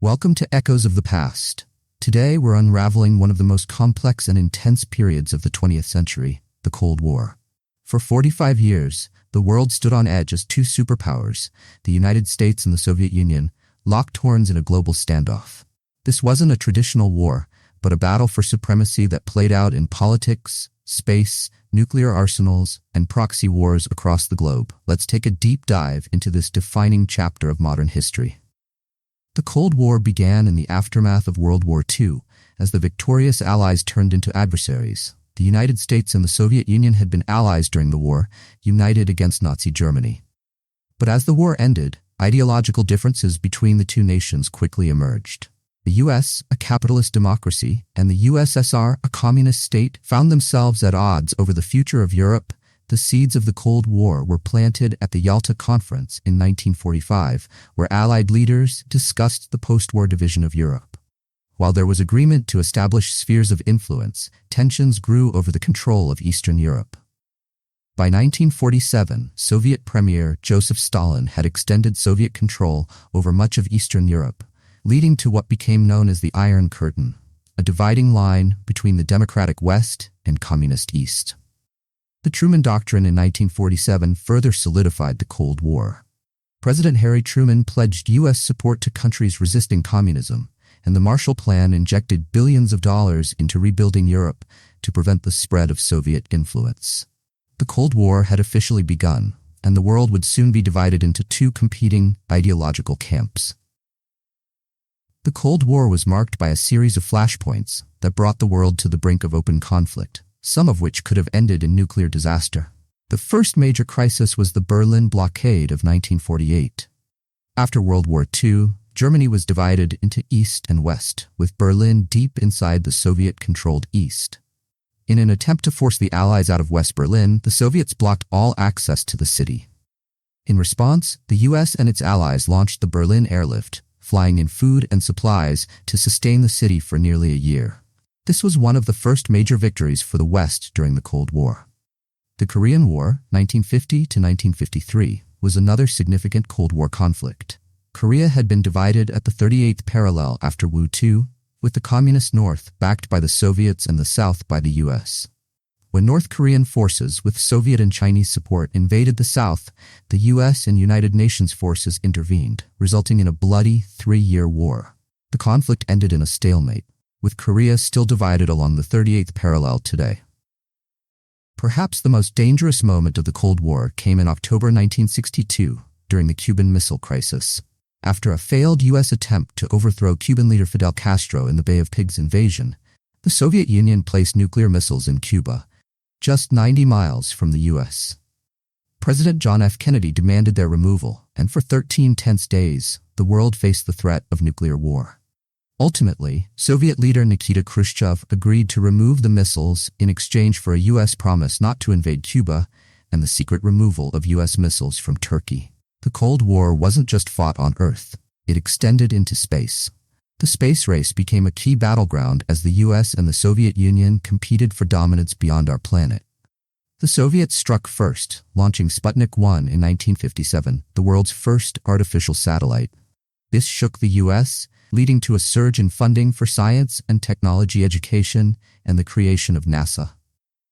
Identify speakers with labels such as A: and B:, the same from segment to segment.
A: Welcome to Echoes of the Past. Today we're unraveling one of the most complex and intense periods of the 20th century, the Cold War. For 45 years, the world stood on edge as two superpowers, the United States and the Soviet Union, locked horns in a global standoff. This wasn't a traditional war, but a battle for supremacy that played out in politics, space, nuclear arsenals, and proxy wars across the globe. Let's take a deep dive into this defining chapter of modern history. The Cold War began in the aftermath of World War II, as the victorious Allies turned into adversaries. The United States and the Soviet Union had been allies during the war, united against Nazi Germany. But as the war ended, ideological differences between the two nations quickly emerged. The US, a capitalist democracy, and the USSR, a communist state, found themselves at odds over the future of Europe. The seeds of the Cold War were planted at the Yalta Conference in 1945, where Allied leaders discussed the post-war division of Europe. While there was agreement to establish spheres of influence, tensions grew over the control of Eastern Europe. By 1947, Soviet Premier Joseph Stalin had extended Soviet control over much of Eastern Europe, leading to what became known as the Iron Curtain, a dividing line between the democratic West and communist East. The Truman Doctrine in 1947 further solidified the Cold War. President Harry Truman pledged U.S. support to countries resisting communism, and the Marshall Plan injected billions of dollars into rebuilding Europe to prevent the spread of Soviet influence. The Cold War had officially begun, and the world would soon be divided into two competing ideological camps. The Cold War was marked by a series of flashpoints that brought the world to the brink of open conflict, some of which could have ended in nuclear disaster. The first major crisis was the Berlin Blockade of 1948. After World War II, Germany was divided into East and West, with Berlin deep inside the Soviet-controlled East. In an attempt to force the Allies out of West Berlin, the Soviets blocked all access to the city. In response, the US and its allies launched the Berlin Airlift, flying in food and supplies to sustain the city for nearly a year. This was one of the first major victories for the West during the Cold War. The Korean War, 1950 to 1953, was another significant Cold War conflict. Korea had been divided at the 38th parallel after World War II, with the Communist North backed by the Soviets and the South by the US. When North Korean forces with Soviet and Chinese support invaded the South, the US and United Nations forces intervened, resulting in a bloody 3-year war. The conflict ended in a stalemate, with Korea still divided along the 38th parallel today. Perhaps the most dangerous moment of the Cold War came in October 1962, during the Cuban Missile Crisis. After a failed U.S. attempt to overthrow Cuban leader Fidel Castro in the Bay of Pigs invasion, the Soviet Union placed nuclear missiles in Cuba, just 90 miles from the U.S. President John F. Kennedy demanded their removal, and for 13 tense days, the world faced the threat of nuclear war. Ultimately, Soviet leader Nikita Khrushchev agreed to remove the missiles in exchange for a U.S. promise not to invade Cuba and the secret removal of U.S. missiles from Turkey. The Cold War wasn't just fought on Earth, it extended into space. The space race became a key battleground as the U.S. and the Soviet Union competed for dominance beyond our planet. The Soviets struck first, launching Sputnik 1 in 1957, the world's first artificial satellite. This shook the U.S., leading to a surge in funding for science and technology education and the creation of NASA.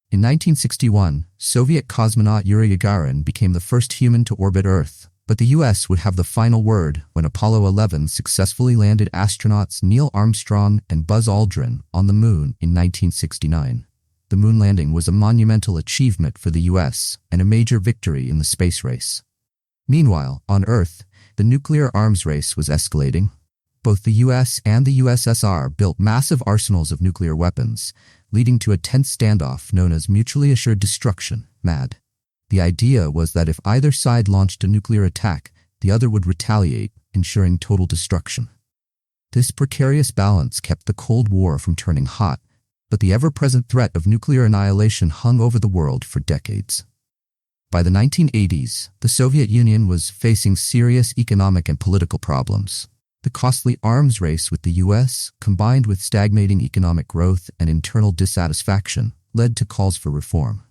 A: In 1961, Soviet cosmonaut Yuri Gagarin became the first human to orbit Earth, but the U.S. would have the final word when Apollo 11 successfully landed astronauts Neil Armstrong and Buzz Aldrin on the Moon in 1969. The moon landing was a monumental achievement for the U.S. and a major victory in the space race. Meanwhile, on Earth, the nuclear arms race was escalating. Both the US and the USSR built massive arsenals of nuclear weapons, leading to a tense standoff known as mutually assured destruction, MAD. The idea was that if either side launched a nuclear attack, the other would retaliate, ensuring total destruction. This precarious balance kept the Cold War from turning hot, but the ever-present threat of nuclear annihilation hung over the world for decades. By the 1980s, the Soviet Union was facing serious economic and political problems. The costly arms race with the U.S., combined with stagnating economic growth and internal dissatisfaction, led to calls for reform.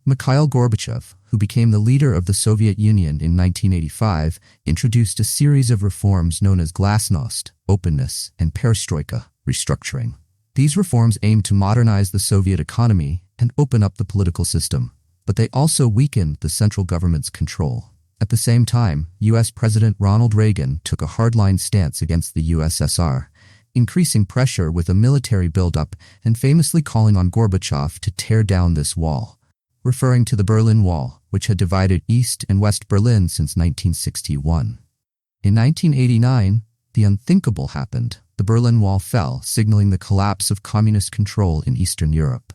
A: Mikhail Gorbachev, who became the leader of the Soviet Union in 1985, introduced a series of reforms known as glasnost, openness, and perestroika, restructuring. These reforms aimed to modernize the Soviet economy and open up the political system, but they also weakened the central government's control. At the same time, U.S. President Ronald Reagan took a hardline stance against the USSR, increasing pressure with a military buildup and famously calling on Gorbachev to tear down this wall, referring to the Berlin Wall, which had divided East and West Berlin since 1961. In 1989, the unthinkable happened. The Berlin Wall fell, signaling the collapse of communist control in Eastern Europe.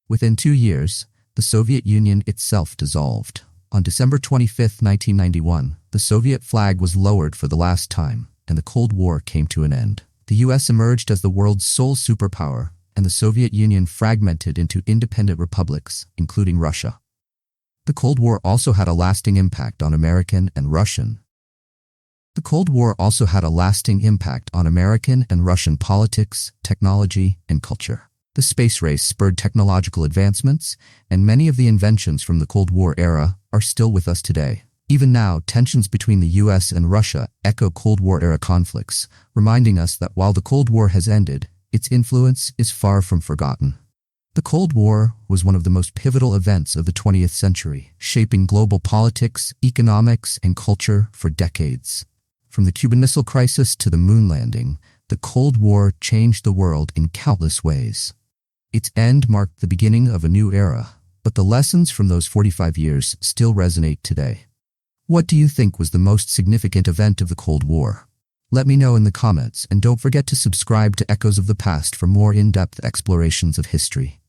A: Within 2 years, the Soviet Union itself dissolved. On December 25, 1991, the Soviet flag was lowered for the last time, and the Cold War came to an end. The U.S. emerged as the world's sole superpower, and the Soviet Union fragmented into independent republics, including Russia. The Cold War also had a lasting impact on American and Russian politics, technology, and culture. The space race spurred technological advancements, and many of the inventions from the Cold War era are still with us today. Even now, tensions between the U.S. and Russia echo Cold War-era conflicts, reminding us that while the Cold War has ended, its influence is far from forgotten. The Cold War was one of the most pivotal events of the 20th century, shaping global politics, economics, and culture for decades. From the Cuban Missile Crisis to the moon landing, the Cold War changed the world in countless ways. Its end marked the beginning of a new era, but the lessons from those 45 years still resonate today. What do you think was the most significant event of the Cold War? Let me know in the comments, and don't forget to subscribe to Echoes of the Past for more in-depth explorations of history.